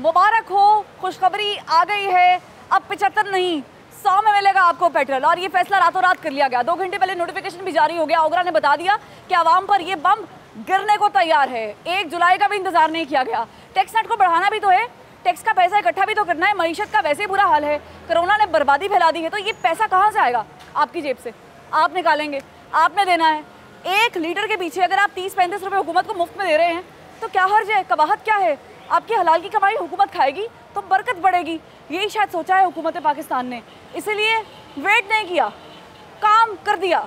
मुबारक हो, खुशखबरी आ गई है। अब 75 नहीं 100 में मिलेगा आपको पेट्रोल, और ये फैसला रातों रात कर लिया गया। 2 घंटे पहले नोटिफिकेशन भी जारी हो गया। ओगरा ने बता दिया कि आवाम पर ये बम गिरने को तैयार है। 1 जुलाई का भी इंतजार नहीं किया गया। टैक्स नेट को बढ़ाना भी तो है, टैक्स का पैसा इकट्ठा भी तो करना है। मईशत का वैसे ही बुरा हाल है, कोरोना ने बर्बादी फैला दी है, तो ये पैसा कहाँ से आएगा? आपकी जेब से आप निकालेंगे, आपने देना है। 1 लीटर के पीछे अगर आप 30-35 रुपये हुकूमत को मुफ्त में दे रहे हैं तो क्या हर्ज है? कबाहत क्या है? आपकी हलाल की कमाई हुकूमत खाएगी तो बरकत बढ़ेगी। यही शायद सोचा है हुकूमत पाकिस्तान ने, इसीलिए वेट नहीं किया, काम कर दिया।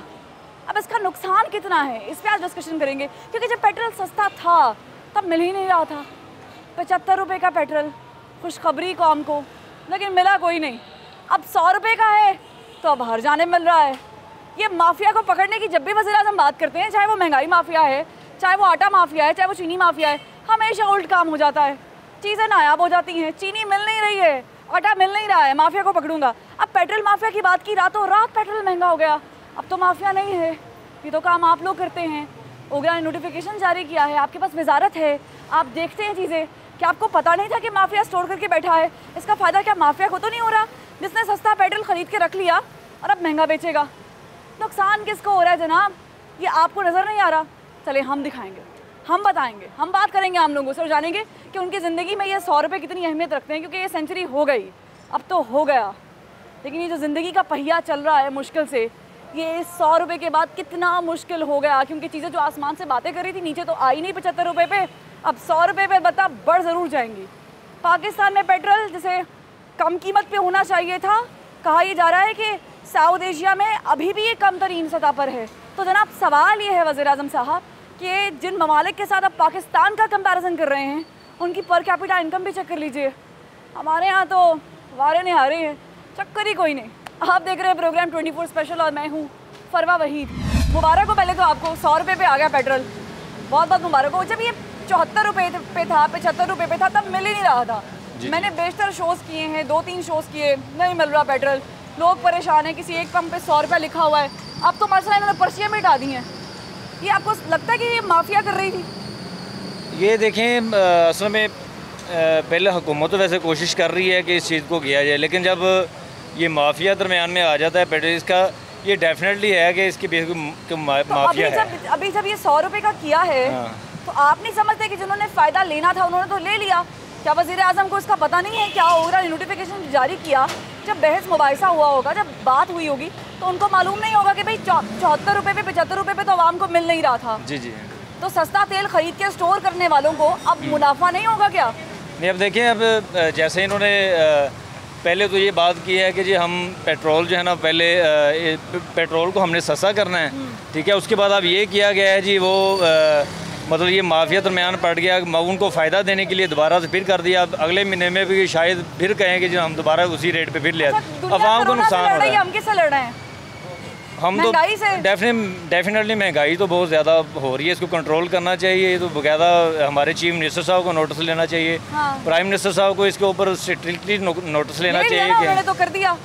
अब इसका नुकसान कितना है, इस पर आज डिस्कशन करेंगे, क्योंकि जब पेट्रोल सस्ता था तब मिल ही नहीं रहा था। 75 रुपये का पेट्रोल, खुशखबरी कौम को, लेकिन मिला कोई नहीं। अब 100 रुपये का है तो अब हर जाने मिल रहा है। ये माफिया को पकड़ने की जब भी वज़ीर-ए-आज़म बात करते हैं, चाहे वो महंगाई माफिया है, चाहे वो आटा माफिया है, चाहे वो चीनी माफिया है, हमेशा उल्ट काम हो जाता है। चीज़ें नायाब हो जाती हैं, चीनी मिल नहीं रही है, आटा मिल नहीं रहा है, माफिया को पकड़ूंगा। अब पेट्रोल माफिया की बात की, रातों रात पेट्रोल महंगा हो गया। अब तो माफिया नहीं है, ये तो काम आप लोग करते हैं। ओगरा ने नोटिफिकेशन जारी किया है, आपके पास वजारत है, आप देखते हैं चीज़ें। क्या आपको पता नहीं था कि माफिया स्टोर करके बैठा है? इसका फ़ायदा क्या माफिया को तो नहीं हो रहा, जिसने सस्ता पेट्रोल ख़रीद के रख लिया और अब महंगा बेचेगा? नुकसान किसको हो रहा है जनाब? ये आपको नज़र नहीं आ रहा? चले हम दिखाएंगे, हम बताएंगे, हम बात करेंगे आम लोगों से और जानेंगे कि उनकी ज़िंदगी में ये 100 रुपये कितनी अहमियत रखते हैं। क्योंकि ये सेंचुरी हो गई, अब तो हो गया, लेकिन ये जो ज़िंदगी का पहिया चल रहा है मुश्किल से, ये 100 रुपये के बाद कितना मुश्किल हो गया। क्योंकि चीज़ें जो आसमान से बातें कर रही थी नीचे तो आई नहीं 75 रुपये पे, अब 100 रुपये पे बता बढ़ ज़रूर जाएंगी। पाकिस्तान में पेट्रोल जिसे कम कीमत पे होना चाहिए था, कहा यह जा रहा है कि साउथ एशिया में अभी भी ये कम तरीन सतह पर है। तो जनाब सवाल ये है वज़ीर-ए-आज़म साहब कि जिन ममालिक के साथ अब पाकिस्तान का कंपैरिजन कर रहे हैं, उनकी पर कैपिटा इनकम भी चेक कर लीजिए। हमारे यहाँ तो वारे निहारे हैं, चक्कर ही कोई नहीं। आप देख रहे हैं प्रोग्राम 24 स्पेशल और मैं हूँ फरवा वहीद। मुबारक हो पहले तो आपको, 100 रुपये पे आ गया पेट्रोल, बहुत बहुत मुबारक हो। जब ये 74 रुपये पे था, 75 रुपये पे था, तब मिल ही नहीं रहा था। मैंने बेशतर शोज़ किए हैं, 2-3 शोज़ किए, नहीं मिल रहा पेट्रोल, लोग परेशान हैं। किसी एक पंप पे 100 रुपये लिखा हुआ है, अब तो मसला इन्होंने पर्चियाँ मिटा दी हैं। ये आपको लगता है कि ये माफिया कर रही थी? ये देखें, असल में पहले हुकूमत तो वैसे कोशिश कर रही है कि इस चीज़ को किया जाए, लेकिन जब ये माफिया दरमियान में आ जाता है पेट्रोल, इसका ये डेफिनेटली है कि इसकी माफिया है। अभी जब ये 100 रुपये का किया है, तो आप नहीं समझते कि जिन्होंने फ़ायदा लेना था उन्होंने तो ले लिया? क्या वज़ीर-ए-आज़म को इसका पता नहीं है? क्या ओगरा ने नोटिफिकेशन जारी किया, जब बहस मुबाहिसा हुआ होगा, जब बात हुई होगी, तो उनको मालूम नहीं होगा कि भाई 74 रुपये पे 75 रुपये पे तो आवाम को मिल नहीं रहा था। जी जी। तो सस्ता तेल खरीद के स्टोर करने वालों को अब मुनाफा नहीं होगा क्या? नहीं, अब देखें, अब जैसे इन्होंने पहले तो ये बात की है कि जी हम पेट्रोल जो है ना, पहले पेट्रोल को हमने सस्ता करना है, ठीक है। उसके बाद अब ये किया गया है जी, वो मतलब ये माफिया दरमियान पड़ गया, उनको फ़ायदा देने के लिए दोबारा से फिर कर दिया। अब अगले महीने में भी शायद फिर कहें कि जो हम दोबारा उसी रेट पे फिर ले आते। अवाम को नुकसान हो रहा है। हम किससे लड़ रहे हैं? हम तो डेफिनेटली महंगाई तो बहुत ज़्यादा हो रही है, इसको कंट्रोल करना चाहिए। तो बाकायदा हमारे चीफ मिनिस्टर साहब को नोटिस लेना चाहिए, प्राइम मिनिस्टर साहब को इसके ऊपर स्ट्रिक्टली नोटिस लेना चाहिए कि तो कर दिया,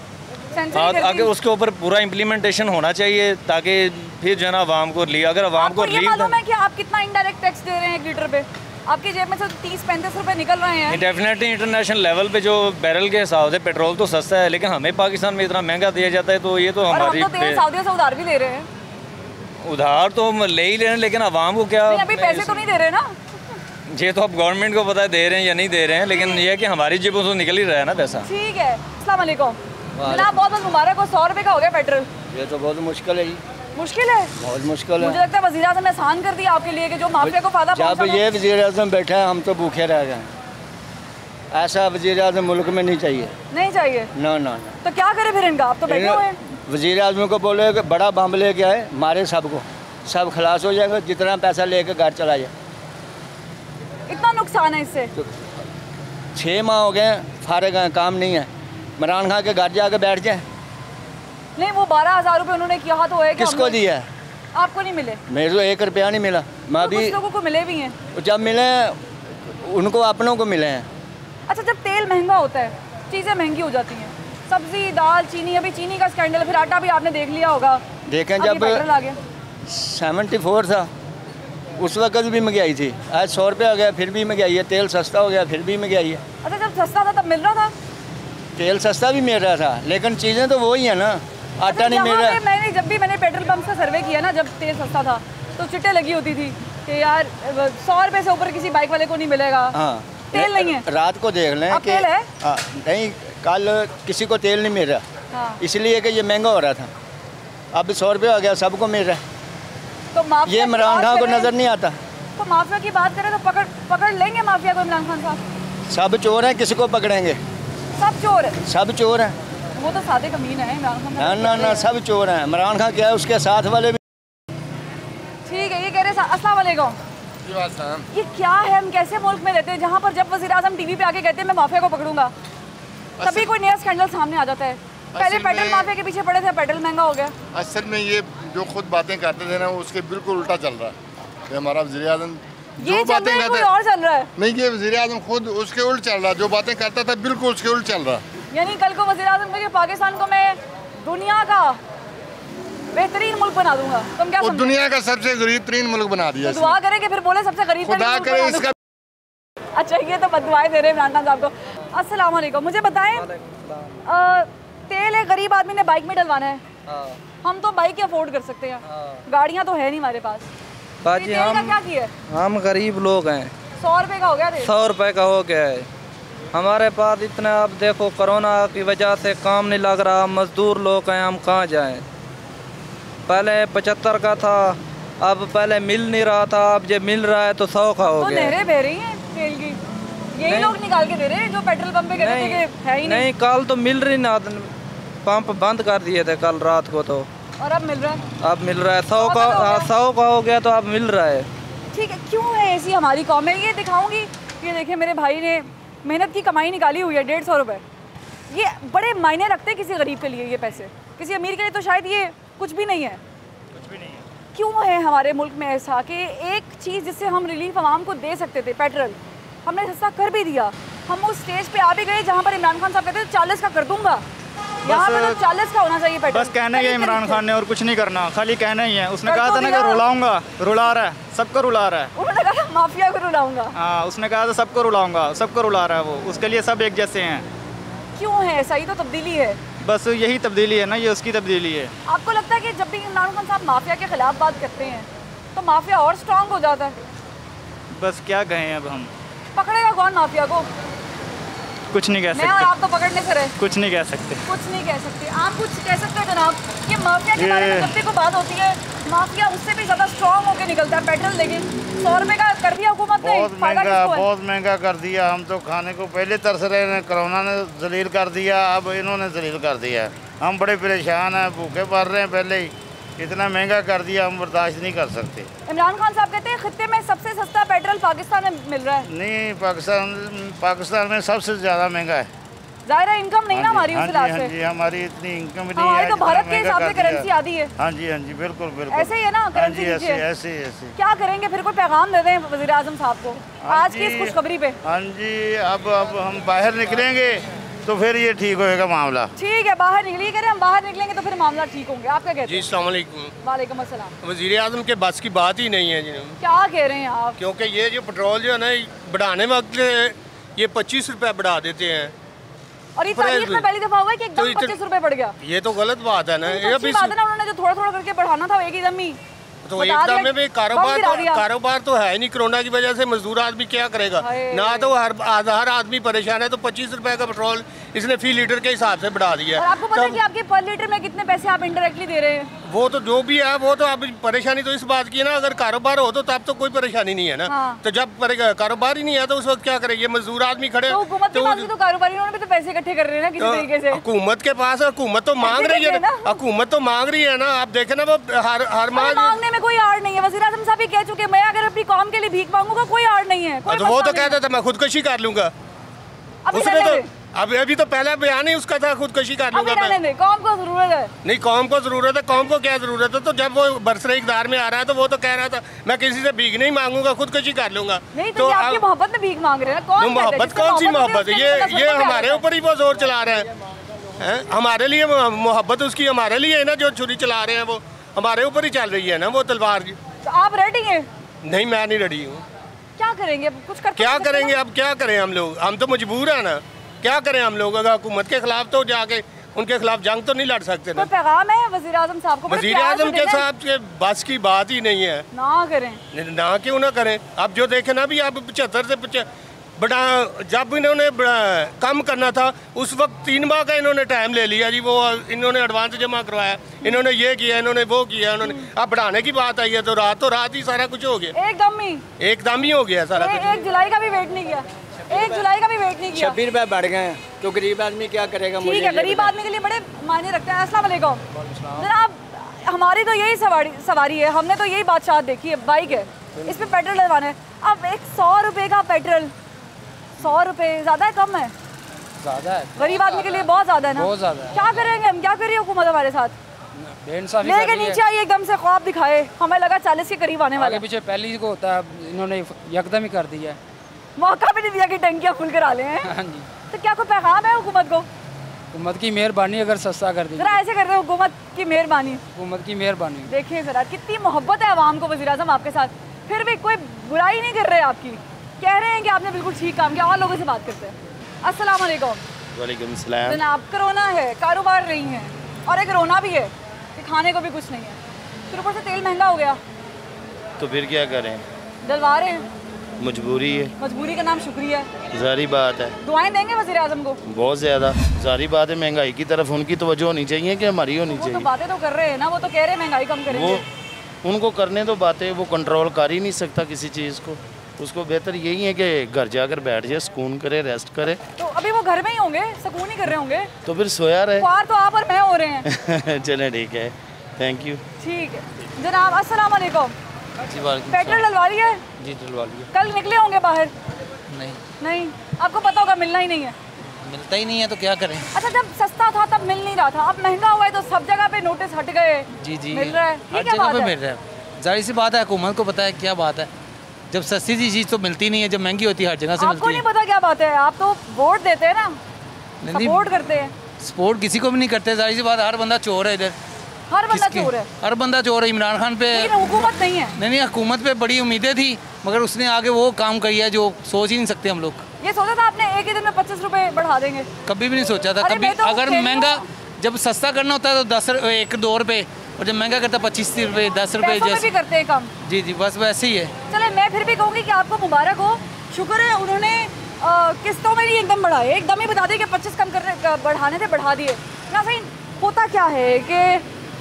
आगे उसके ऊपर पूरा इम्प्लीमेंटेशन होना चाहिए, ताकि फिर जो है ना आवाम को अगर आवाम को मालूम है कि आप कितना इनडायरेक्ट टैक्स दे रहे हैं 1 लीटर पे? आपकी जेब में से 30-35 रुपए निकल रहे हैं। डेफिनेटली इंटरनेशनल लेवल पे जो बैरल के हिसाब से पेट्रोल तो सस्ता है, लेकिन हमें पाकिस्तान में इतना महंगा दिया जाता है, तो ये तो हमारी सऊदी से उधार भी ले रहे हैं। उधार तो ले ही ले रहे हैं, लेकिन आवाम को क्या अभी पैसे तो नहीं दे रहे ना? ये तो अब गवर्नमेंट को पता है दे रहे हैं या नहीं दे रहे हैं, लेकिन ये है कि हमारी जेबों से निकल ही रहा है ना पैसा। ठीक है, अस्सलाम वालेकुम जनाब, बहुत बहुत मुबारक हो, 100 रुपये का हो गया पेट्रोल। ये तो बहुत मुश्किल है जी, मुश्किल है, बहुत मुश्किल है। मुझे लगता है वज़ीर-ए-आज़म ने आसान कर दिया आपके लिए कि जो माफिया को फायदा पहुंचा। जब ये वज़ीर-ए-आज़म बैठा है, हम तो भूखे रह गए। ऐसा वज़ीर-ए-आज़म मुल्क में नहीं चाहिए, नहीं चाहिए। ना ना। तो क्या करे फिर इनका? आप तो बैठे हुए हैं। वज़ीर-ए-आज़म को बोले कि बड़ा बम लेके आए, मारे सबको, सब खलास हो जाएगा, जितना पैसा लेके घर चला जाए। इतना नुकसान है इससे? 6 माह हो गए फारिग हैं, काम नहीं है। इमरान खान के घर जाके बैठ जाए। नहीं, वो 12,000 रुपये उन्होंने किया तो है, किसको दिया है? आपको नहीं मिले? मेरे को 1 रुपया नहीं मिला। मैं भी कुछ लोगों को मिले भी हैं, जब मिले उनको अपनों को मिले हैं। अच्छा, जब तेल महंगा होता है, चीज़ें महंगी हो जाती हैं, सब्जी, दाल, चीनी, अभी चीनी का स्कैंडल, फिर आटा भी आपने देख लिया होगा। देखें, जब 74 था उस वक्त भी महंगाई थी, आज 100 रुपये हो गया, फिर भी महंगाई है। तेल सस्ता हो गया, फिर भी महंगाई है। अच्छा, जब जब सस्ता था तब मिल रहा था। तेल सस्ता भी मिल रहा था, लेकिन चीज़ें तो वही है ना, आटा नहीं मिल रहा। जब भी मैंने पेट्रोल पंप का सर्वे किया ना, जब तेल सस्ता था तो चिट्टे लगी होती थी कि यार 100 रुपए से ऊपर किसी बाइक वाले को नहीं मिलेगा। हाँ, तेल नहीं है। रात को देख लें कि तेल है? हाँ, नहीं, कल किसी को तेल नहीं मिल रहा। हाँ। इसलिए कि ये महंगा हो रहा था, अब 100 रुपये हो गया, सबको मिल रहा है। तो माफिया ये इमरान खान को नज़र नहीं आता। तो माफिया की बात करें तो पकड़ लेंगे माफिया को इमरान खान साहब? सब चोर हैं, किसी को पकड़ेंगे? सब चोर है? सब चोर हैं। वो तो सादे कमीन है इमरान खान। ना ना, सब चोर हैं। इमरान खान क्या है, उसके साथ वाले भी। ठीक है, ये कह रहे अस्सलाम वालेकुम। ये क्या है, हम कैसे मुल्क में रहते हैं जहाँ पर जब वज़ीर आज़म टीवी पे आके कहते हैं मैं माफिया को पकड़ूंगा, तभी कोई नया स्कैंडल सामने आ जाता है। पहले पेट्रोल माफिया के पीछे पड़े थे, पेट्रोल महंगा हो गया। असल में ये जो खुद बातें करते थे ना, उसके बिल्कुल उल्टा चल रहा है। हमारा वज़ीर आज़म ये बातें कोई और चल रहा है। नहीं, ये वज़ीर आज़म खुद उसके उल्ट चल रहा है। जो बातें करता था बिल्कुल उसके उल्ट चल रहा है। यानी कल को वज़ीर आज़म कहे पाकिस्तान को मैं दुनिया का बेहतरीन मुल्क बना दूंगा, तुम क्या समझे? दुनिया का सबसे गरीब तरीन मुल्क बना दिया। तो दुआ करें कि फिर बोले सबसे गरीब खुदा करे इसका। अच्छा, ये तो बददुआएं दे रहे हैं इमरान खान साहब को। अस्सलाम वालेकुम। मुझे बताएं, तेल एक गरीब आदमी ने बाइक में डलवाना है, हम तो बाइक ही अफोर्ड कर सकते हैं, गाड़ियाँ तो है नहीं हमारे पास। बाजी तेल का क्या किया? हम गरीब लोग हैं। 100 रुपए का हो गया तेल? 100 रुपए का हो गया है हमारे पास इतना। अब देखो कोरोना की वजह से काम नहीं लग रहा, मजदूर लोग हैं, हम कहाँ जाएं। पहले 75 का था, अब पहले मिल नहीं रहा था, अब जब मिल रहा है तो 100 का हो गया। नहरें बह रही हैं तेल की, यही लोग निकाल के दे रहे हैं जो पेट्रोल पंप पे कहते थे कि है ही नहीं। कल तो मिल रही ना, पंप बंद कर दिए थे कल रात को तो, और अब मिल रहा है। अब मिल रहा है 100 का। 100 का हो गया तो अब मिल रहा है। ठीक है, क्यों है ऐसी हमारी कौम में? ये दिखाऊंगी, ये देखिए मेरे भाई ने मेहनत की कमाई निकाली हुई है 150 रुपये। ये बड़े मायने रखते हैं किसी गरीब के लिए ये पैसे, किसी अमीर के लिए तो शायद ये कुछ भी नहीं है। क्यों है हमारे मुल्क में ऐसा कि एक चीज़ जिससे हम रिलीफ आवाम को दे सकते थे, पेट्रोल, हमने सस्ता कर भी दिया। हम उस स्टेज पे आ भी गए जहाँ पर इमरान खान साहब कहते थे 40 का कर दूंगा, यहाँ पे तो 40 का होना चाहिए पेट्रोल। बस कहना ही है इमरान खान ने, और कुछ नहीं करना, खाली कहना ही है। उसने कहा था ना कि रुलाऊंगा, रुला रहा है, सबको रुला रहा है। उन्होंने कहा माफिया को रुलाऊंगा। हाँ, उसने कहा था सबको रुलाऊंगा, सबको रुला रहा है वो। उसके लिए सब एक जैसे हैं। क्यों है ऐसा? ही तो तब्दीली है। बस यही तब्दीली है ना, ये उसकी तब्दीली है। आपको लगता है कि जब भी इमरान खान साहब माफिया के खिलाफ बात करते हैं तो माफिया और स्ट्रांग हो जाता है? बस क्या कहें अब हम। पकड़ेगा कौन माफिया को? कुछ नहीं कह मैं और सकते। आप तो पकड़ने से रहे। कुछ नहीं कह सकते। कुछ नहीं कह सकते। आप कुछ कह सकते हैं जनाब? ये माफिया के बारे में जब भी कोई बात होती है, माफिया उससे भी ज़्यादा स्ट्रांग होकर निकलता है। पेट्रोल लेके 100 रुपये का कर दिया हुकूमत ने, बहुत महंगा कर दिया। हम तो खाने को पहले तरस रहे हैं, कोरोना ने जलील कर दिया, अब इन्होंने जलील कर दिया। हम बड़े परेशान हैं, भूखे मर रहे हैं। पहले ही इतना महंगा कर दिया, हम बर्दाश्त नहीं कर सकते। इमरान खान साहब कहते हैं खित्ते में सबसे सस्ता पेट्रोल पाकिस्तान में मिल रहा है। नहीं, पाकिस्तान में सबसे ज़्यादा महंगा है। ज़ाहिर इनकम नहीं ना हमारी उस लिहाज से। हाँ जी, हमारी इतनी इनकम नहीं हमारी है। तो भारत के हिसाब से करेंसी आती है। हाँ जी, हाँ जी, बिल्कुल बिल्कुल ऐसे ही है ना करेंसी? ऐसे। क्या करेंगे फिर? कोई पैगाम दे दें वज़ीर आज़म साहब को आज की इस खुशखबरी पे। हाँ जी, अब हम बाहर निकलेंगे तो फिर ये ठीक होएगा मामला। ठीक है, बाहर निकलिए, करें हम बाहर निकलेंगे तो फिर मामला ठीक होंगे। आप क्या कहते हैं? जी, अस्सलाम वालेकुम। वालेकुम अस्सलाम। वज़ीर आज़म के बस की बात ही नहीं है जी। क्या कह रहे हैं आप? क्योंकि ये जो पेट्रोल जो है ना, बढ़ाने वक्त ये 25 रुपये बढ़ा देते हैं, और ये तारीख में पहली दफा हुआ है कि एकदम 25 रुपए बढ़ गया। ये तो गलत बात है ना। ये अच्छी बात है ना, उन्होंने जो थोड़ा थोड़ा करके बढ़ाना था एक ही दम ही तो एकदम में भी कारोबार तो है नहीं। कोरोना की वजह से मजदूर आदमी क्या करेगा ना, तो हर आदमी परेशान है। तो 25 रुपए का पेट्रोल इसने फी लीटर के हिसाब से बढ़ा दिया। और आपको पता है कि आपके पर लीटर में कितने पैसे आप इंडायरेक्टली दे रहे हैं? वो तो जो भी है, वो तो अब परेशानी तो इस बात की है ना, अगर कारोबार हो तो तब तो कोई परेशानी नहीं है ना। हाँ। तो जब कारोबार ही नहीं है तो उस वक्त क्या करेंगे? मजदूर आदमी खड़े तो हुकूमत के पास भी तो कारोबारी, उन्होंने भी तो पैसे इकट्ठे कर रहे हैं ना किसी तरीके से। हुकूमत के पास हुकूमत तो मांग रही है ना, हुकूमत तो मांग रही है ना। आप देखें ना, वो हर मांगने में कोई आड़ नहीं है। वज़ीर आज़म साहब भी कह चुके, मैं अगर अपनी कौम के लिए भीख मांगूंगा कोई आड़ नहीं है। तो वो तो कहता था मैं खुदकुशी कर लूंगा। उसने तो अभी तो पहला बयान ही उसका था, खुदकुशी कर लूंगा मैं। कौम को जरूरत है? नहीं, कौम को जरूरत है। कौम को क्या जरूरत है? तो जब वो बरसरे इक़्तिदार में आ रहा है तो वो तो कह रहा था मैं किसी से भीख नहीं मांगूंगा, खुदकुशी कर लूंगा। नहीं तो आपकी मोहब्बत में भीख मांग रहे हैं? कौन मोहब्बत? कौन सी मोहब्बत? ये हमारे ऊपर ही वो जोर चला रहे हैं। हमारे लिए मोहब्बत उसकी हमारे लिए है ना, जो छुरी चला रहे हैं वो हमारे ऊपर ही चल रही है ना, वो तलवार। आप रेडी हैं? नहीं, मैं नहीं रेडी हूँ। क्या करेंगे? कुछ कर क्या करेंगे? अब क्या करें हम लोग? हम तो मजबूर हैं ना, क्या करें हम लोग? अगर हुकूमत के खिलाफ तो जाके उनके खिलाफ जंग तो नहीं लड़ सकते ना। कोई पैगाम है वज़ीर आज़म साहब को? वज़ीर आज़म के साहब के बस की बात ही नहीं है। ना करें, ना क्यों ना करें? अब जो देखे ना भी, अब 75 से बड़ा जब इन्होंने कम करना था उस वक्त 3 माह का इन्होंने टाइम ले लिया जी। वो इन्होंने एडवांस जमा करवाया, इन्होंने ये किया, इन्होंने वो किया, इन्होंने अब बढ़ाने की बात आई है तो रात ही सारा कुछ हो गया। एकदम ही हो गया सारा कुछ। 1 जुलाई का भी वेट नहीं किया, 1 जुलाई का भी वेट नहीं किया। 26 रुपये बढ़ गए हैं तो गरीब आदमी क्या करेगा? ठीक है, गरीब आदमी के लिए बड़े मायने रखते हैं। अस्सलाम वालेकुम जनाब, हमारी तो यही सवारी है, हमने तो यही बादशाह देखी है, बाइक है, इस पर पेट्रोल डलवाना है। अब 100 रुपये का पेट्रोल, 100 रुपये ज़्यादा है कम है? ज़्यादा है, गरीब आदमी के लिए बहुत ज़्यादा है ना। बहुत ज़्यादा है। क्या करेंगे हम? क्या करिए हुकूमत हमारे साथ? लेके नीचे आई एकदम से ख्वाब दिखाए, हमें लगा 40 के करीब आने वाले। पीछे पहले को होता है, इन्होंने यकदम ही कर दिया है, मौका भी नहीं दिया कि टंकियाँ फुल करा लें। तो क्या कोई पैगाम है हुकूमत को? हुकूमत की मेहरबानी अगर सस्ता कर दी। जरा ऐसे कर रहे हो, हुकूमत की मेहरबानी, हुकूमत की मेहरबानी। देखिए जरा कितनी मोहब्बत है आवाम को वज़ीर आज़म आपके साथ, फिर भी कोई बुराई नहीं कर रहे आपकी, कह रहे हैं कि आपने बिल्कुल ठीक काम किया। और लोगों से बात करते हैं। अस्सलाम वालेकुम। वालेकुम सलाम। जनाब, कोरोना है, कारोबार नहीं है, और एक रोना भी है कि खाने को भी कुछ नहीं है, फिर ऊपर से तेल महंगा हो गया, तो फिर क्या करें? डलवा रहे हैं, मजबूरी है। मजबूरी का नाम शुक्रिया है। जारी बात है। दुआएं देंगे वज़ीर आज़म को? बहुत ज़्यादा जारी बात है। महंगाई की तरफ उनकी तवज्जो होनी चाहिए कि हमारी होनी वो चाहिए। तो बातें तो कर रहे हैं ना, वो तो कह रहे हैं महंगाई कम करेंगे। वो उनको करने तो बातें, वो कंट्रोल कर ही नहीं सकता किसी चीज़ को। उसको बेहतर यही है कि घर जाकर बैठ जाए, सुकून करे, रेस्ट करे। तो अभी वो घर में ही होंगे, सुकून ही कर रहे होंगे, तो फिर सोया रहे। ख्वार तो आप और मैं हो रहे हैं। चले ठीक है, थैंक यू। ठीक है जनाब, अस्सलाम वालेकुम। जी वालेकुम। पेट्रोल डलवा लिया है? जी डलवा लिया। कल निकले होंगे बाहर? नहीं, आपको पता होगा मिलना ही नहीं है। मिलता ही नहीं है तो क्या करें? अच्छा, जब सस्ता था तब मिल नहीं रहा था, अब महंगा हुआ है तो सब जगह पे नोटिस हट गए। जी मिल रहा है, हर ठीक है, जगह बात पे है। मिल रहा है। जाहिर सी बात है, हुकूमत को पता है क्या बात है। जब सस्ती सी चीज़ तो मिलती नहीं है, जब महंगी होती है हर जगह से आपको मिलती है। नहीं पता क्या बात है? आप तो वोट देते हैं ना, सपोर्ट करते हैं। सपोर्ट किसी को भी नहीं करते, जाहिर सी बात, हर बंदा चोर है इधर। हर बंदा चोर है, हर बंदा चोर है। इमरान खान पे लेकिन हुकूमत नहीं है। नहीं, हुकूमत पे बड़ी उम्मीदें थी, मगर उसने आगे वो काम किया जो सोच ही नहीं सकते हम लोग। ये सोचा था आपने एक ही दिन में 25 रुपए बढ़ा देंगे? कभी भी नहीं सोचा था। अरे कभी मैं तो अगर कह रही महंगा, हूँ। जब सस्ता करना होता है तो 1-2 रुपए, और जब महंगा करता 25 रुपए, 10 रुपए पैसों में भी करते हैं कम। जी, बस वैसे ही है। चले, मैं फिर भी कहूँगी कि आपको मुबारक हो, शुक्र है उन्होंने किस्तों में नहीं एकदम बढ़ाए, एकदम ही बता दिए कि 25 कम करने बढ़ाने थे, बढ़ा दिए ना। सही होता क्या है कि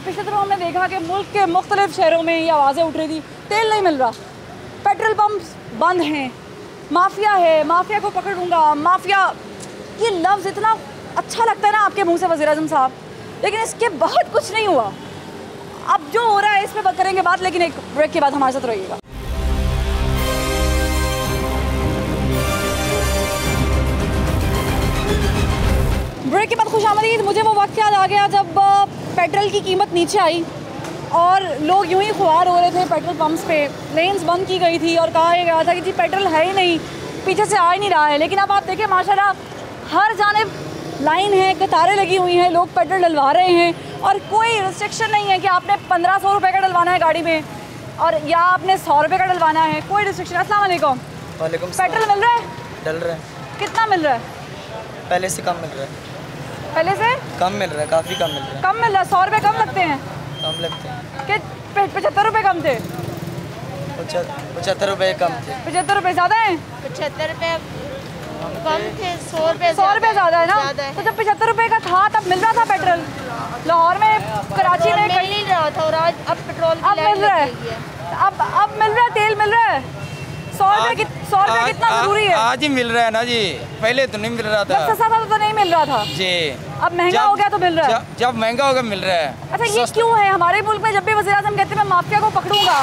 पिछले दिनों हमने देखा कि मुल्क के मुख्तलिफ शहरों में ये आवाज़ें उठ रही थी, तेल नहीं मिल रहा, पेट्रोल पंप बंद हैं, माफिया है, माफिया को पकड़ूंगा, माफिया, ये लफ्ज़ इतना अच्छा लगता है ना आपके मुंह से वज़ीर आज़म साहब, लेकिन इसके बाद कुछ नहीं हुआ। अब जो हो रहा है इस पर करेंगे बात, लेकिन एक ब्रेक के बाद हमारे साथ रहिएगा। ब्रेक के बाद खुशामदीद। मुझे वो वक्त याद आ गया जब पेट्रोल की कीमत नीचे आई और लोग यूं ही खुआर हो रहे थे पेट्रोल पंप्स पे, लेन्स बंद की गई थी और कहा गया था कि जी पेट्रोल है ही नहीं, पीछे से आ ही नहीं रहा है। लेकिन अब आप देखें माशाल्लाह हर जानिब लाइन है, कतारें लगी हुई हैं, लोग पेट्रोल डलवा रहे हैं और कोई रिस्ट्रिक्शन नहीं है कि आपने 1500 रुपये का डलवाना है गाड़ी में और या आपने 100 रुपये का डलवाना है, कोई रिस्ट्रिक्शन। अस्सलाम वालेकुम। वालेकुम। पेट्रोल मिल रहा है? डल रहा है। कितना मिल रहा है? पहले से कम मिल रहा है। पहले से कम मिल रहा है, काफ़ी कम मिल रहा है। कम मिल रहा है? 100 रुपये कम लगते हैं? कम लगते हैं कि 75 रुपये कम थे? 75 रुपये कम थे। 75 रुपये ज़्यादा हैं? 75 रुपये कम थे, 100 रुपये ज़्यादा है ना। तो जब 75 रुपये का था तब मिल रहा था पेट्रोल? लाहौर में, कराची में मिल नहीं रहा था और आज अब पेट्रोल अब मिल रहा है, अब मिल रहा है, तेल मिल रहा है। 100 रुपये कितना ज़रूरी है? आज ही मिल रहा है ना जी, पहले तो नहीं मिल रहा था। जब सस्ता था तो नहीं मिल रहा था जी, अब महंगा हो गया तो मिल रहा है। जब महंगा हो गया मिल रहा है। अच्छा, ये क्यों है? हमारे मुल्क में जब भी वज़ीर आज़म कहते हैं मैं माफिया को पकड़ूंगा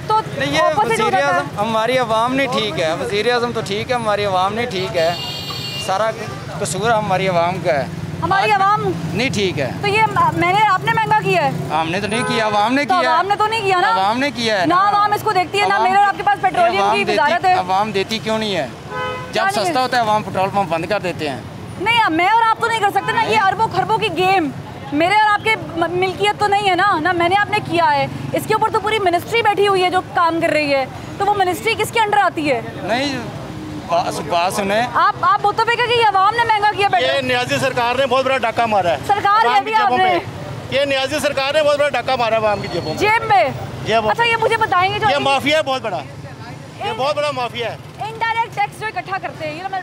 तो नहीं, ये वज़ीर आज़म हमारी आवाम नहीं ठीक है। वज़ीर आज़म तो ठीक है, हमारी आवाम नहीं ठीक है, सारा कसूर हमारी आवाम का है। हमारी आवाम नहीं ठीक है तो ये आपने महंगा किया है? हमने तो नहीं किया, आवाम ने किया। आवाम ने तो नहीं किया ना, आवाम ने किया है ना। आवाम इसको देखती है ना, मेरे और आपके पास पेट्रोलियम की वजारत है। आवाम देती क्यों नहीं है? जब सस्ता होता है आवाम पेट्रोल पंप बंद कर देते हैं। नहीं, मैं और आप तो नहीं कर सकते ना, ये अरबों खरबों की गेम मेरे और आपके मिल्कियत तो नहीं है ना, ना मैंने आपने किया है, इसके ऊपर तो पूरी मिनिस्ट्री बैठी हुई है जो काम कर रही है। तो वो मिनिस्ट्री किसके अंडर आती है? नहीं बात सुने आप मुतफिक है कि ये अवाम ने महंगा किया पेट्रोल? ये नियाजी सरकार ने बहुत बड़ा डाका मारा है। सरकार आवाम ये की भी जेबों आपने पे। ये नियाजी सरकार ने बहुत बड़ा डाका मारा है आवाम की जेबों में। जेब में? अच्छा ये मुझे बताएंगे जो ये माफिया है बहुत बड़ा, ये बहुत बड़ा माफिया है। इनडायरेक्ट टैक्स जो इकट्ठा करते हैं, ये ना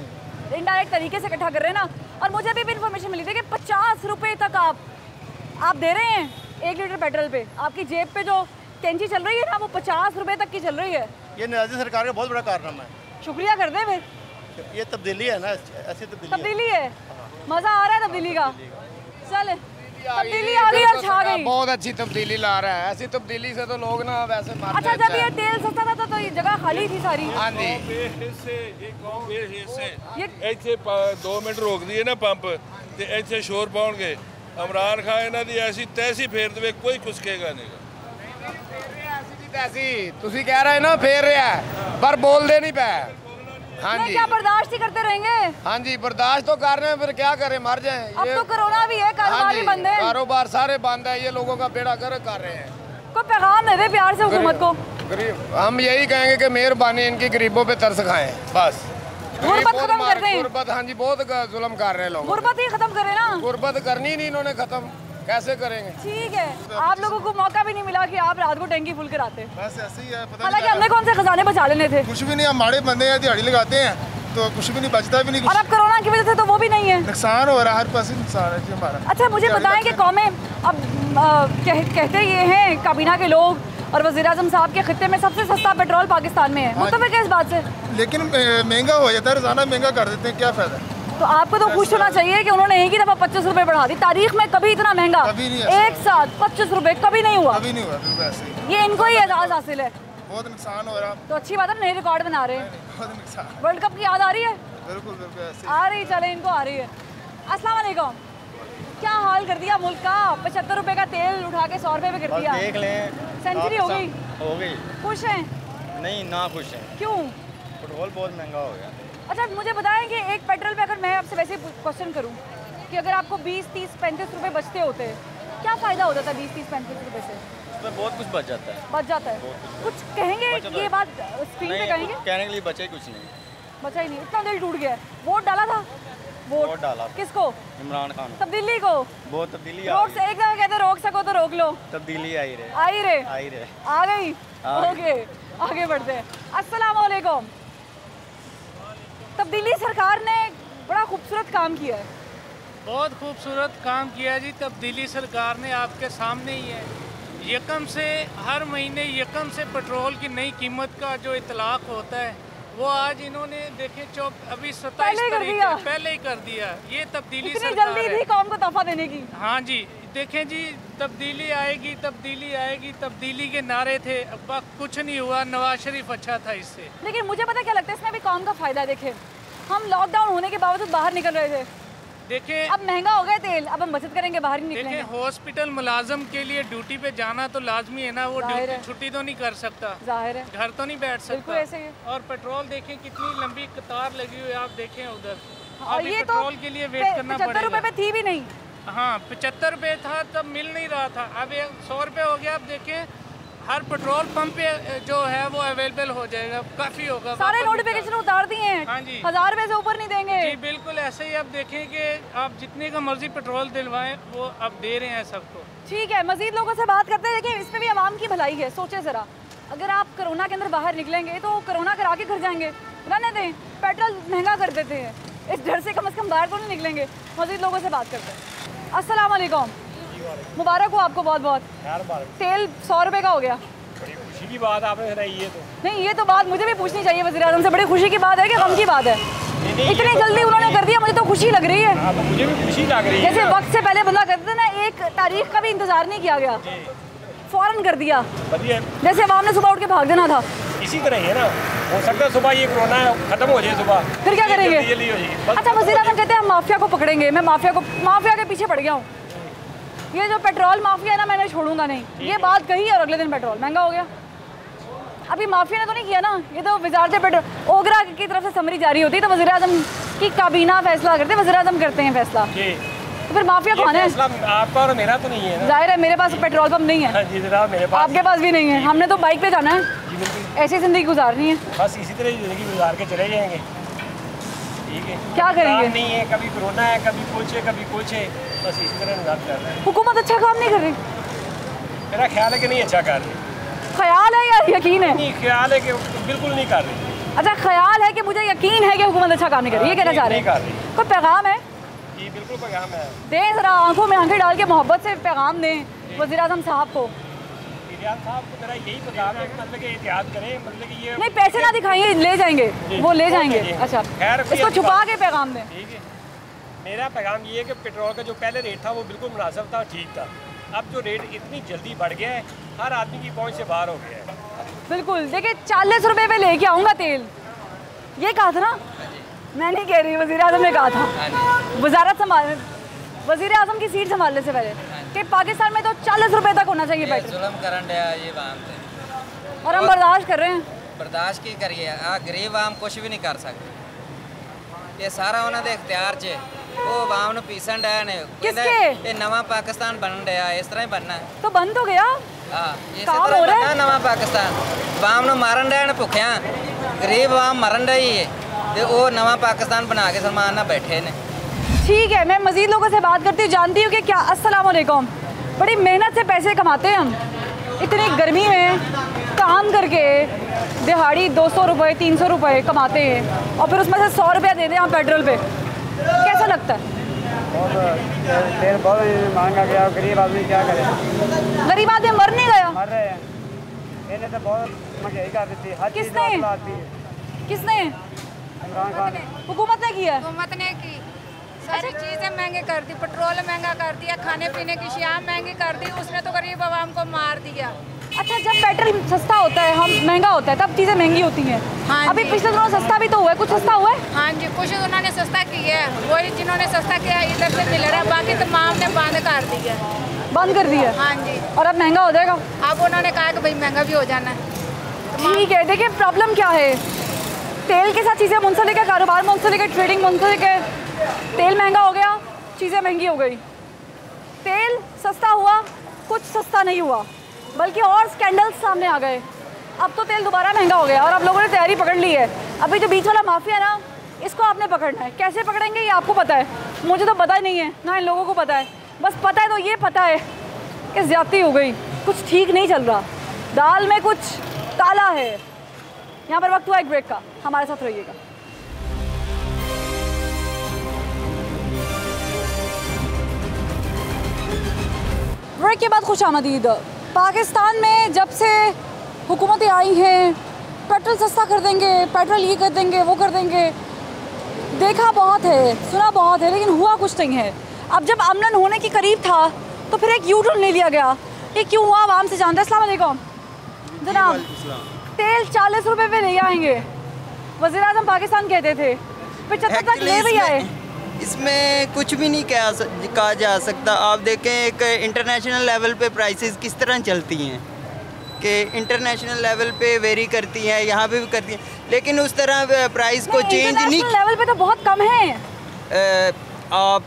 इनडायरेक्ट तरीके से इकट्ठा कर रहे हैं ना, और मुझे भी इन्फॉर्मेशन मिली थी कि 50 रुपए तक आप दे रहे हैं 1 लीटर पेट्रोल पे। आपकी जेब पे जो कैंची चल रही है ना वो 50 रुपए तक की चल रही है। ये नियाजी सरकार का बहुत बड़ा कारनामा है। शुक्रिया कर दें फिर, ये तब्दीली है ना, ऐसी तब्दीली है। मजा आ रहा है तब्दीली का। चल तब्दीली आ गई और छा गई। बहुत अच्छी तब्दीली ला रहा है। ऐसी तब्दीली से तो लोग ना वैसे मारते हैं। अच्छा जब ये तेल सस्ता था तो ये जगह खाली थी सारी। हाँ जी। ਇੱਥੇ 2 ਮਿੰਟ ਰੋਕ ਦਈਏ ਨਾ ਪੰਪ ਤੇ ਇੱਥੇ ਸ਼ੋਰ ਪਾਉਣਗੇ। ਇਮਰਾਨ ਖਾਨ ਇਹਨਾਂ ਦੀ ਐਸੀ ਤੈਸੀ ਫੇਰ ਦੇਵੇ, ਕੋਈ ਕੁਸਕੇਗਾ ਨਹੀਂ। ऐसी ਤੁਸੀਂ ਕਹਿ ਰਹੇ ਨਾ ਫੇਰ ਰਿਹਾ ਪਰ ਬੋਲਦੇ नहीं पे। हाँ जी क्या बर्दाश्त ही करते रहेंगे? हाँ जी बर्दाश्त तो कर रहे हैं, फिर क्या करें, मर जाएं। अब तो कोरोना भी है, कारोबार भी बंद है। कारोबार सारे बंद है, ये लोगों का बेड़ा गर्क कर रहे हैं। कोई पैगाम दे दे प्यार से हुकूमत को। हम यही कहेंगे कि मेहरबानी इनकी गरीबों पे तरस खाएं बस। गुर्बत खत्म कर दें। गुर्बत, हाँ जी बहुत जुल्म कर रहे हैं लोग। गुर्बत ही खत्म करें ना। गुर्बत करनी नहीं इन्होंने खत्म, कैसे करेंगे? ठीक है, आप लोगों को मौका भी नहीं मिला कि आप रात को टैंकी फुल कराते। बस ऐसे ही है। हालांकि हमने कौन से खजाने बचा लेने थे? कुछ भी नहीं, हम माड़े बंदे हैं, दिहाड़ी लगाते हैं तो कुछ भी नहीं बचता भी नहीं। और अब कोरोना की वजह से तो वो भी नहीं है, नुकसान हो रहा है, हर पास नुकसान है जी हमारा। अच्छा मुझे बताएं कि कौमें अब कहते ये हैं काबीना के लोग और वज़ीर-ए-आज़म साहब के खित्ते में सबसे सस्ता पेट्रोल पाकिस्तान में है, मुत्तफिक है इस बात से? लेकिन महंगा हो जाता है, रोजाना महंगा कर देते हैं, क्या फायदा? तो आपको तो खुश होना चाहिए कि उन्होंने एक ही दफ़ा 25 रुपए बढ़ा दी। तारीख में कभी इतना महंगा एक साथ 25 रुपए कभी नहीं हुआ। कभी नहीं हुआ, बिल्कुल ऐसे ही। ये इनको ही एजाज़ हासिल है। बहुत नुकसान हो रहा। तो अच्छी बात है, नए रिकॉर्ड बना रहे हैं। वर्ल्ड कप की याद आ रही है? बिल्कुल बिल्कुल ऐसे आ रही, चले इनको आ रही है। अस्सलाम वालेकुम। क्या हाल कर दिया मुल्क का? 75 रुपए का तेल उठा के 100 रुपए पे कर दिया। देख लें, सेंचुरी हो गई। हो गई। खुश हैं? नहीं ना खुश हैं। क्यों? पेट्रोल बहुत महंगा हो गया। अच्छा मुझे बताएं कि एक पेट्रोल पे अगर मैं आपसे वैसे क्वेश्चन करूं कि अगर आपको 20, 30, 35 रुपए बचते होते क्या फ़ायदा होता था 20, 30, 35 रुपए से? उसमें बहुत कुछ बच जाता है। बच जाता है। कुछ कहेंगे ये बात स्क्रीन पे कहेंगे? कहने के लिए बचा ही कुछ नहीं। बचा ही नहीं, इतना दिल टूट गया। वोट डाला था? वोट डाला। किसको? इमरान खान। तब्दीली को? बहुत तब्दीली रोक से एक जगह कहते रोक सको तो रोक लो। तब्दीली आई रहे। आई रहे। आ गई। ओके आगे बढ़ते हैं। अस्सलाम वालेकुम। तब्दीली सरकार ने बड़ा खूबसूरत काम किया है। बहुत खूबसूरत काम किया जी तब्दीली सरकार ने, आपके सामने ही है। यकम से हर महीने यकम से पेट्रोल की नई कीमत का जो इतलाक होता है वो आज इन्होंने देखे अभी 27 तारीख पहले ही कर दिया। ये तब्दीली सरकार जल्दी थी कौम को तोहफा देने की। हाँ जी देखें जी, तब्दीली आएगी तब्दीली आएगी, तब्दीली के नारे थे, अब कुछ नहीं हुआ। नवाज शरीफ अच्छा था इससे। लेकिन मुझे पता क्या लगता है इसमें भी कौम का फायदा। देखे हम लॉकडाउन होने के बावजूद बाहर निकल रहे थे, देखें अब महंगा हो गया तेल, अब हम बचत करेंगे, बाहर ही निकलेंगे। देखें हॉस्पिटल मुलाजम के लिए ड्यूटी पे जाना तो लाजमी है ना, वो ड्यूटी छुट्टी तो नहीं कर सकता, जाहिर है, घर तो नहीं बैठ सकता। ऐसे ही। और पेट्रोल देखें कितनी लंबी कतार लगी हुई है, आप देखें उधर। और ये पेट्रोल के लिए वेट करना पड़ेगा। 75 रुपए पे थी भी नहीं। हाँ 75 रुपए था तब, मिल नहीं रहा था, अब 100 रुपए हो गया। अब देखें हर पेट्रोल पंप पे जो है वो अवेलेबल हो जाएगा, काफ़ी होगा। सारे नोटिफिकेशन उतार दिए हैं। हाँ जी, 1000 रुपए से ऊपर नहीं देंगे जी, बिल्कुल ऐसे ही। अब देखें कि आप जितने का मर्जी पेट्रोल दिलवाएं वो अब दे रहे हैं सबको। ठीक है, मजीद लोगों से बात करते हैं। देखिए इसमें भी आवाम की भलाई है। सोचे ज़रा, अगर आप कोरोना के अंदर बाहर निकलेंगे तो कोरोना करा के घर जाएंगे, रहने दें, पेट्रोल महंगा कर देते हैं, इस डर से कम बाहर तो नहीं निकलेंगे। मजीद लोगों से बात करते हैं। अस्सलाम वालेकुम, मुबारक हो आपको बहुत बहुत। तेल 100 रुपए का हो गया, बड़ी खुशी की बात आपने सुनाई है। तो नहीं, ये तो बात मुझे भी पूछनी चाहिए वज़ीर-ए-आज़म से। बड़ी खुशी की बात है कि गम की बात है? इतनी जल्दी उन्होंने कर दिया, मुझे तो खुशी लग रही है। मुझे भी खुशी लग रही है। जैसे वक्त से पहले बंदा करते थे ना, एक तारीख का भी इंतजार नहीं किया गया, फौरन कर दिया। जैसे अवाम ने सुबह उठ के भाग देना था। इसी तरह है ना, हो सकता है सुबह ये कोरोना खत्म हो जाए, सुबह फिर क्या करेंगे? अच्छा वज़ीर-ए-आज़म कहते हैं हम माफिया को पकड़ेंगे। मैं माफिया के पीछे पड़ गया हूँ। ये जो पेट्रोल माफिया है ना, मैंने छोड़ूंगा नहीं, ये बात कही और अगले दिन पेट्रोल महंगा हो गया। अभी माफिया ने तो नहीं किया ना, ये तो वजारत पेट्रोल ओगरा की तरफ से समरी जारी होती है, तो वज़ीर-ए-आज़म की काबीना फैसला करते हैं, वज़ीर-ए-आज़म करते हैं फैसला। तो फिर माफिया कौन है? आपका और मेरा तो नहीं है ना। जाहिर है मेरे पास पेट्रोल पंप नहीं है। जी जनाब, मेरे पास, आपके पास भी नहीं है। हमने तो बाइक पे जाना है, ऐसी जिंदगी गुजारनी है, बस इसी तरह जिंदगी गुजार के चले जाएंगे। ठीक है, क्या करेंगे? नहीं है, कभी कोरोना है, कभी कुछ है, कभी कुछ है, बस इसी तरह गुजार कर रहे हैं। हुकूमत अच्छा काम नहीं कर रही? मेरा ख्याल है कि नहीं अच्छा कर रही। ख्याल है या यकीन है? नहीं, ख्याल है कि बिल्कुल नहीं कर रही। अच्छा, ख्याल है कि मुझे यकीन है कि हुकूमत अच्छा काम नहीं कर रही, ये कहना चाह रहे हैं? कोई पैगाम है? जी बिल्कुल पैगाम है। दें जरा, आंखों में आंखें डाल के मोहब्बत से पैगाम दें वज़ीर आज़म साहब को। साहब को मेरा यही पैगाम है, मतलब कि एहतियात करें, मतलब कि ये नहीं, पैसे ना दिखाइए, ले जाएंगे वो, ले जाएंगे। अच्छा, इसको छुपा के पैगाम दें। ठीक है, मेरा पैगाम ये है कि पेट्रोल का जो पहले रेट था वो बिल्कुल मुनासिब था, ठीक था। अब जो रेट इतनी जल्दी बढ़ गया है, हर आदमी की पहुंच से बाहर हो गया है। बिल्कुल, देखिए 40 रुपए पे लेके आऊँगा तेल, ये कहा था ना? मैं नहीं कह रही, वज़ीर आज़म ने कहा था वजारत संभाल, वज़ीर आज़म की सीट संभालने से पहले कि पाकिस्तान में तो 40 रुपए तक होना चाहिए पेट्रोल। जुल्म करन दिया ये वाम से, और हम बर्दाश्त कर रहे हैं। बर्दाश्त की करिए, गरीब आम कुछ भी नहीं कर सकते। ये सारा उन्होंने इख्तियार च वो वाम ने पीसन डया ने, ये नवा पाकिस्तान बन रहा है, इस तरह ही बनना है। तो बन तो गया, इस तरह बनना है नवा पाकिस्तान। वाम ने मारन डया ने भुखिया, गरीब वाम मरन रही है, तो वो नवा पाकिस्तान बना के सलमान ना बैठे ने। ठीक है, मैं मज़ीद लोगों से बात करती हूँ, जानती हूँ कि क्या। अस्सलाम वालेकुम। बड़ी मेहनत से पैसे कमाते हैं हम, इतनी गर्मी में काम करके दिहाड़ी 200 रुपये 300 रुपये कमाते हैं, और फिर उसमें से 100 रुपया दे दें हम पेट्रोल पे, कैसा लगता है? तेल बहुत महंगा गया, गरीब आदमी क्या करे? गरीब आदमी मर नहीं गया? मर रहे हैं, इन्हें तो बहुत महंगाई कर दी थी। किसने? इमरान खान ने। हुकूमत ने किया? हुकूमत ने की, सारी चीज़ें महंगी कर दी, पेट्रोल महंगा कर दिया, खाने पीने की शिया महंगी कर दी, उसने तो गरीब आवाम को मार दिया। अच्छा, जब पेट्रोल सस्ता होता है, हम महंगा होता है, तब चीज़ें महंगी होती हैं। हाँ, अभी पिछले दिनों सस्ता भी तो हुआ है, कुछ सस्ता हुआ है? हाँ जी, कुछ उन्होंने सस्ता किया है, वही जिन्होंने सस्ता किया इधर से मिल रहा है, बाकी तमाम ने बंद कर दिया। बंद कर दिया? हाँ जी। और अब महंगा हो जाएगा? अब उन्होंने कहा कि भाई महंगा भी हो जाना है। ठीक है, देखिए प्रॉब्लम क्या है, तेल के साथ चीज़ें मुंसलिक है, कारोबार मुंसलिक है, ट्रेडिंग मुंसलिक है। तेल महंगा हो गया, चीज़ें महंगी हो गई। तेल सस्ता हुआ, कुछ सस्ता नहीं हुआ, बल्कि और स्कैंडल्स सामने आ गए। अब तो तेल दोबारा महंगा हो गया और अब लोगों ने तैयारी पकड़ ली है। अभी जो बीच वाला माफिया है ना, इसको आपने पकड़ना है। कैसे पकड़ेंगे ये आपको पता है, मुझे तो पता ही नहीं है, ना इन लोगों को पता है। बस पता है तो ये पता है कि ज़्यादती हो गई, कुछ ठीक नहीं चल रहा, दाल में कुछ काला है। यहाँ पर वक्त हुआ एक ब्रेक का, हमारे साथ रहिएगा। ब्रेक के बाद खुश आमदीद। पाकिस्तान में जब से हुकूमतें आई हैं, पेट्रोल सस्ता कर देंगे, पेट्रोल ये कर देंगे, वो कर देंगे, देखा बहुत है, सुना बहुत है, लेकिन हुआ कुछ नहीं है। अब जब अमन होने के करीब था तो फिर एक यू टर्न ले लिया गया। ये क्यों हुआ, आवाम से जानते हैं। अस्सलाम वालेकुम जनाब, तेल 40 रुपये पे ले आएंगे, वज़ीर आज़म पाकिस्तान कहते थे, 75 तक ले भी आए। इसमें कुछ भी नहीं कहा जा सकता। आप देखें एक इंटरनेशनल लेवल पे प्राइसेस किस तरह चलती हैं, कि इंटरनेशनल लेवल पे वेरी करती हैं, यहाँ पे भी करती हैं, लेकिन उस तरह प्राइस को चेंज नहीं। लेवल पे तो बहुत कम है। आप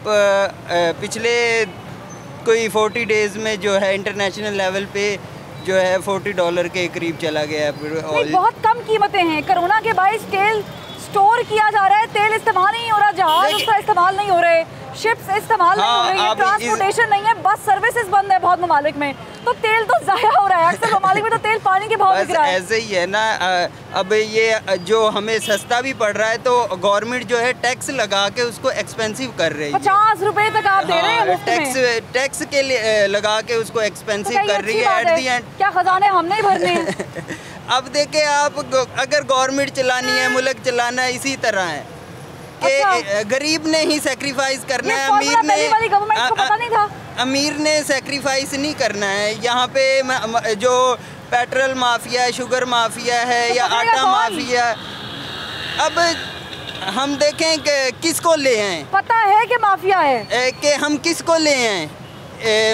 पिछले कोई 40 डेज़ में जो है इंटरनेशनल लेवल पे जो है $40 के करीब चला गया है। बहुत कम कीमतें हैं। कोरोना के बायस तेल स्टोर किया जा रहा है, तेल इस्तेमाल नहीं हो रहा, जहाज उसका इस्तेमाल नहीं हो रहे, शिप्स इस्तेमाल नहीं हो रही है, ट्रांसपोर्टेशन नहीं है, बस सर्विसेज बंद है बहुत ममालिक में, तो तेल तो ज़ाया हो रहा है। अक्सर ममालिक में तो तेल पानी के भाव बिक रहा है। ऐसे ही है ना। अब ये जो हमें सस्ता भी पड़ रहा है तो गवर्नमेंट जो है टैक्स लगा के उसको एक्सपेंसिव कर रही है। 50 रुपए तक आप दे रहे हैं मुफ्त में। टैक्स के लिए लगा के उसको एक्सपेंसिव कर रही है। एट दी एंड क्या खजाने हमने ही भरने हैं। अब देखे आप, अगर गवर्नमेंट चलानी है, मुल्क चलाना है, इसी तरह है कि गरीब ने ही सेक्रीफाइस करना है, अमीर ने सेक्रीफाइस नहीं करना है। यहाँ पे जो पेट्रोल माफिया है, शुगर माफिया है या आटा माफिया, अब हम देखें कि किसको ले आए। पता है कि माफिया है, कि हम किसको ले आए।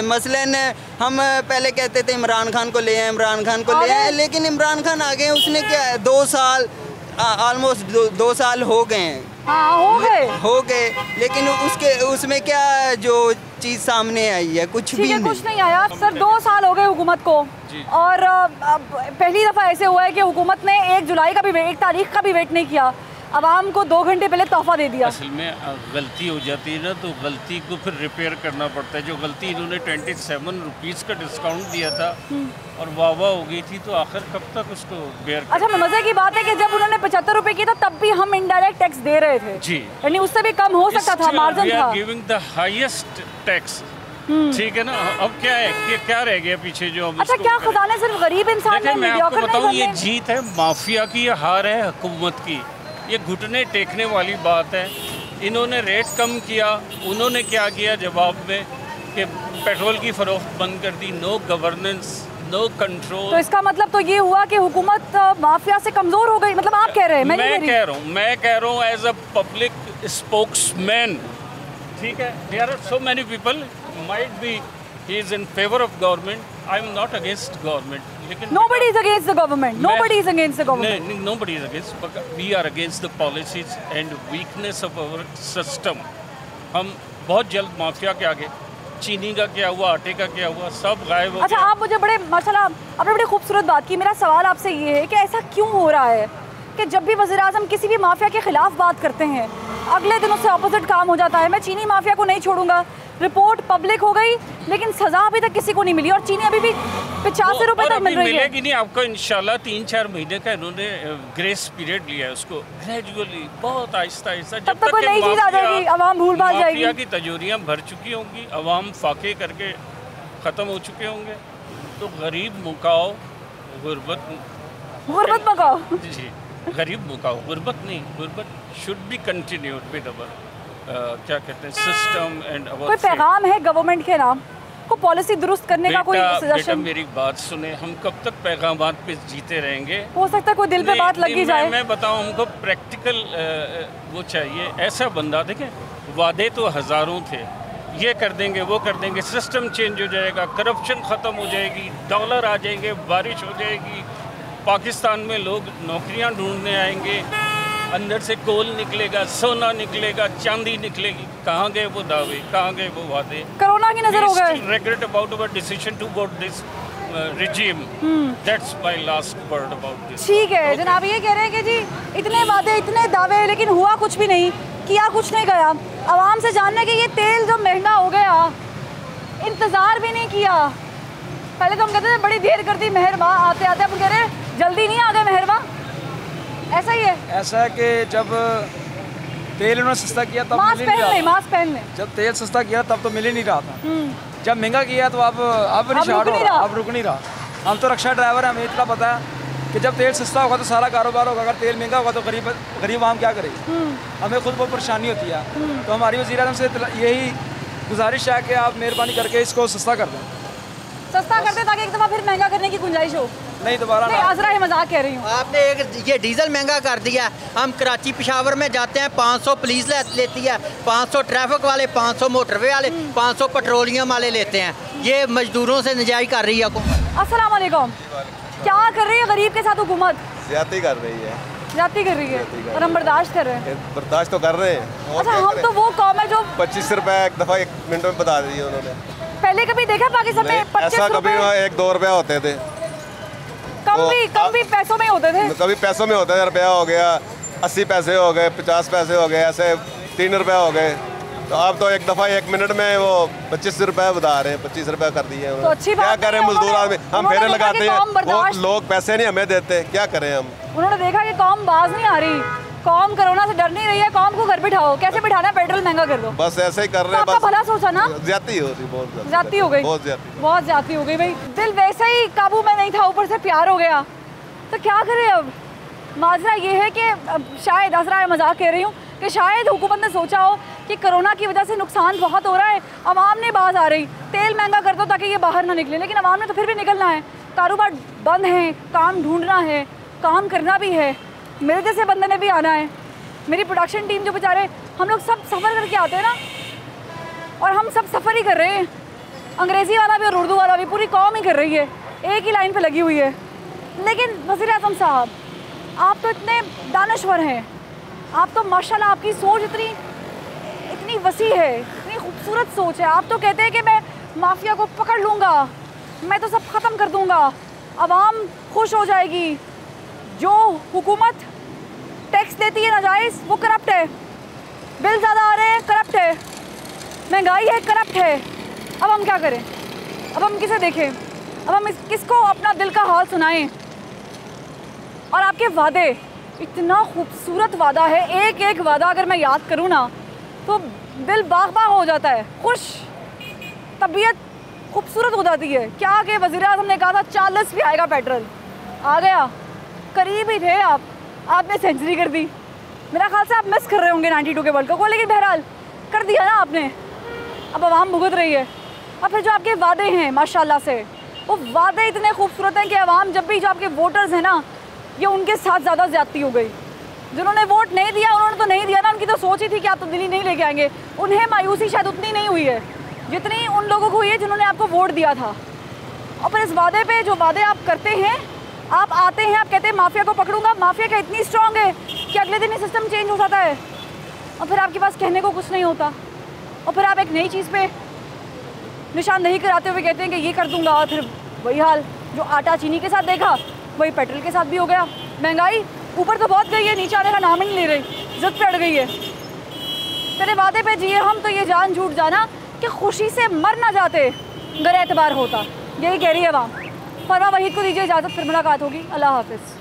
मसलन हम पहले कहते थे इमरान खान को ले आए, इमरान खान को ले आए, लेकिन इमरान खान आ गए, उसने क्या है 2 साल ऑलमोस्ट 2 साल हो गए हैं हाँ हो गए, लेकिन उसमें क्या जो चीज़ सामने आई है, कुछ भी नहीं। कुछ नहीं आया सर। 2 साल हो गए हुकूमत को, और पहली दफ़ा ऐसे हुआ है कि हुकूमत ने 1 जुलाई का भी 1 तारीख का भी वेट नहीं किया, आवाम को 2 घंटे पहले तोहफा दे दिया। असल में गलती हो जाती है ना, तो गलती को फिर रिपेयर करना पड़ता है। जो गलती इन्होंने 27 रुपीज़ का डिस्काउंट दिया था और वाह हो गई थी, तो आखिर कब तक उसको बेयर। अच्छा, मजे की बात है कि जब उन्होंने 75 रुपए की था तब भी हम इनडायरेक्ट टैक्स दे रहे थे जी, यानी उससे भी कम हो सकता था, मार्जिन था। गिविंग द हाईएस्ट टैक्स, ठीक है ना। अब क्या है कि क्या रह गया पीछे जो। अच्छा, क्या खजाने सिर्फ गरीब इंसान में? मैं आपको बताऊं, ये जीत है माफिया की, ये हार है हुकूमत की। ये घुटने टेकने वाली बात है। इन्होंने रेट कम किया, उन्होंने क्या किया जवाब में कि पेट्रोल की फरोख्त बंद कर दी। No governance, no control. तो इसका मतलब तो ये हुआ कि हुकूमत माफिया से कमजोर हो गई, मतलब आप कह रहे हैं? मैं कह रहा हूँ एज अ पब्लिक स्पोक्समैन, ठीक है। There are so many people might be he is in favour of government, I am not against government, लेकिन nobody is against the government, nobody is against the government, nobody is against, but we are against the policies and weakness of our system. हम बहुत जल्द mafia के आगे, चीनी का क्या हुआ, आटे का क्या हुआ, सब गायब हो गया। अच्छा, आप मुझे बड़े माशाल्लाह आपने बड़ी खूबसूरत बात की। मेरा सवाल आपसे ये है कि ऐसा क्यों हो रहा है कि जब भी वज़ीर आज़म किसी भी माफिया के खिलाफ बात करते हैं, अगले दिन उससे ऑपोजिट काम हो जाता है। मैं चीनी माफिया को नहीं छोड़ूंगा, रिपोर्ट पब्लिक हो गई, लेकिन सजा अभी तक किसी को नहीं मिली, और चीनी अभी भी 85 रुपए तक मिल रही है। मिलेगी नहीं आपको इंशाल्लाह। 3-4 महीने का इन्होंने ग्रेस पीरियड लिया है, उसको ग्रेजुअली, बहुत आहिस्ता आहिस्ता, जब तक कोई नई चीज आ जाएगी, अवाम भूल भाल जाएगी, माफिया की तजोरियाँ भर चुकी होंगी, अवाम फाके करके ख़त्म हो चुके होंगे, तो गरीब मुकाओ, गुर्बत मुकाओ जी, गरीब मुकाओ, गुर्बत नहीं। गुर्बत should be continued with our क्या कहते हैं सिस्टम एंड अवर। कोई पैगाम है गवर्नमेंट के नाम को पॉलिसी दुरुस्त करने का? कोई बेटा मेरी बात सुने, हम कब तक पैगामात पे जीते रहेंगे? हो सकता है कोई दिल पे बात लगी जाए। मैं बताऊं, हमको प्रैक्टिकल वो चाहिए, ऐसा बंदा। देखें, वादे तो हज़ारों थे, ये कर देंगे, वो कर देंगे, सिस्टम चेंज हो जाएगा, करप्शन ख़त्म हो जाएगी, डॉलर आ जाएंगे, बारिश हो जाएगी, पाकिस्तान में लोग नौकरियां ढूंढने आएंगे, अंदर से कोल निकलेगा, सोना निकलेगा, चांदी निकलेगी। कहाँ गए वो दावे, कहाँ गए वो वादे? कोरोना की नजर हो गए। regret about our decision to vote this regime. That's my last word about this. ठीक है जनाब, ये कह रहे हैं कि जी इतने वादे, इतने दावे, लेकिन हुआ कुछ भी नहीं, किया कुछ नहीं गया। आवाम से जानने के ये तेल जो महंगा हो गया, इंतज़ार भी नहीं किया। पहले तो हम कहते थे बड़ी देर कर दी मेहरबा, आते आते हम कह रहे हैं जल्दी नहीं आ गए मेहरबा। ऐसा ही है। ऐसा है कि जब तेल उन्होंने सस्ता किया तब मास्क पहन ले। जब तेल सस्ता किया तब तो मिल ही नहीं रहा था। जब महंगा किया तो अब नहीं स्टार्ट हो रहा, अब रुक नहीं रहा। हम तो रिक्शा ड्राइवर हैं, हमें इतना पता है कि जब तेल सस्ता होगा तो सारा कारोबार होगा, अगर तेल महंगा होगा तो गरीब आम क्या करेगी? हमें खुद बहुत परेशानी होती है। तो हमारी वज़ीर-ए-आज़म से यही गुजारिश है कि आप मेहरबानी करके इसको सस्ता कर दें। सस्ता कर दें ताकि एक दफ़ा फिर महंगा करने की गुंजाइश हो। नहीं दोबारा नहीं, आजरा मजाक कह रही हूँ। आपने ये डीजल महंगा कर दिया। हम कराची पेशावर में जाते हैं, 500 पुलिस लेती है, 500 ट्रैफिक वाले, 500 मोटरवे वाले, 500 पेट्रोलियम वाले लेते हैं। ये मजदूरों से नजायज कर रही है हुकूमत। अस्सलाम वालेकुम। क्या कर रही है गरीब के साथ हुकूमत? ज्यादती कर रही है, ज्यादती कर रही है, और हम बर्दाश्त कर रहे हैं। बर्दाश्त तो कर रहे हैं। अच्छा, हम तो वो कौम है जो 25 रुपए एक दफ़ा 1 मिनट में बता दी है उन्होंने। पहले कभी देखा पाकिस्तान में 25 ऐसा कभी 1-2 रुपया होते थे, कम भी पैसों में होते थे। कभी पैसों में होता है, रुपया हो गया, 80 पैसे हो गए, 50 पैसे हो गए, ऐसे 3 रुपया हो गए। तो आप तो एक दफ़ा 1 मिनट में वो 25 रुपये बता रहे हैं, 25 रुपये कर दिए तो अच्छी बात। क्या करें मजदूर आदमी, हम फेरे लगाते हैं, वो लोग पैसे नहीं हमें देते, क्या करें हम? उन्होंने देखा कि कौम बाज नहीं आ रही, कौम कोरोना से डर नहीं रही है, कौम को घर बिठाओ। कैसे बिठाना है? पेट्रोल महंगा कर दो। बस ऐसे ही कर रहे हैं। तो भला सोचा ना, ज्यादती हो रही, बहुत ज्यादती हो गई, बहुत ज्यादती हो गई भाई। दिल वैसे ही काबू में नहीं था, ऊपर से प्यार हो गया, तो क्या करें अब? माजरा ये है कि शायद असरा मजाक कह रही हूँ कि शायद हुकूमत ने सोचा हो कि कोरोना की वजह से नुकसान बहुत हो रहा है, आवाम नहीं बाज आ रही, तेल महंगा कर दो ताकि ये बाहर ना निकले। लेकिन आवाम ने तो फिर भी निकलना है, कारोबार बंद है, काम ढूंढना है, काम करना भी है, मेरे जैसे बंदे ने भी आना है। मेरी प्रोडक्शन टीम जो बेचारे, हम लोग सब सफ़र करके आते हैं ना, और हम सब सफ़र ही कर रहे हैं, अंग्रेज़ी वाला भी और उर्दू वाला भी, पूरी कौम ही कर रही है, एक ही लाइन पे लगी हुई है। लेकिन वज़ीर-ए-आज़म साहब, आप तो इतने दानश्वर हैं, आप तो माशाल्लाह, आपकी सोच इतनी वसी है, इतनी खूबसूरत सोच है। आप तो कहते हैं कि मैं माफिया को पकड़ लूँगा, मैं तो सब ख़त्म कर दूँगा, आवाम खुश हो जाएगी। जो हुकूमत टैक्स देती है नाजायज़, वो करप्ट है, बिल ज़्यादा आ रहे हैं, करप्ट है, महंगाई है, करप्ट है। अब हम क्या करें? अब हम किसे देखें? अब हम किसको अपना दिल का हाल सुनाएं? और आपके वादे, इतना खूबसूरत वादा है, एक एक वादा अगर मैं याद करूँ ना तो दिल बाग बाग हो जाता है, खुश, तबीयत खूबसूरत हो जाती है। क्या कि वज़ीर-ए-आज़म ने कहा था 40 भी आएगा पेट्रोल, आ गया, करीब ही थे आप, आपने सेंचुरी कर दी। मेरा ख्याल से आप मिस कर रहे होंगे 92 के वर्ल्ड कप को, लेकिन बहरहाल कर दिया ना आपने, अब आवाम भुगत रही है। और फिर जो आपके वादे हैं माशाल्लाह से, वो वादे इतने खूबसूरत हैं कि आवाम जब भी, जो आपके वोटर्स हैं ना, ये उनके साथ ज़्यादा ज़्यादती हो गई। जिन्होंने वोट नहीं दिया उन्होंने तो नहीं दिया ना, उनकी तो सोच ही थी कि आप तब्दीली नहीं लेके आएंगे। उन्हें मायूसी शायद उतनी नहीं हुई है जितनी उन लोगों को हुई है जिन्होंने आपको वोट दिया था। और फिर इस वादे पे, जो वादे आप करते हैं, आप आते हैं, आप कहते हैं माफिया को पकड़ूंगा, माफिया का इतनी स्ट्रांग है कि अगले दिन ही सिस्टम चेंज हो जाता है और फिर आपके पास कहने को कुछ नहीं होता। और फिर आप एक नई चीज़ पे निशानदेही कराते हुए कहते हैं कि ये कर दूंगा, और फिर वही हाल जो आटा चीनी के साथ देखा वही पेट्रोल के साथ भी हो गया। महंगाई ऊपर तो बहुत गई है, नीचे आने का नाम ही नहीं ले रही, ज़िद पे अड़ गई है। तेरे वादे पे जिए हम तो ये जान झूठ जाना कि खुशी से मर ना जाते अगर एतबार होता। यही कह रही है आवाम। फरमा वहीद को दीजिए इजाज़त, फिर मुलाकात होगी। अल्लाह हाफिज़।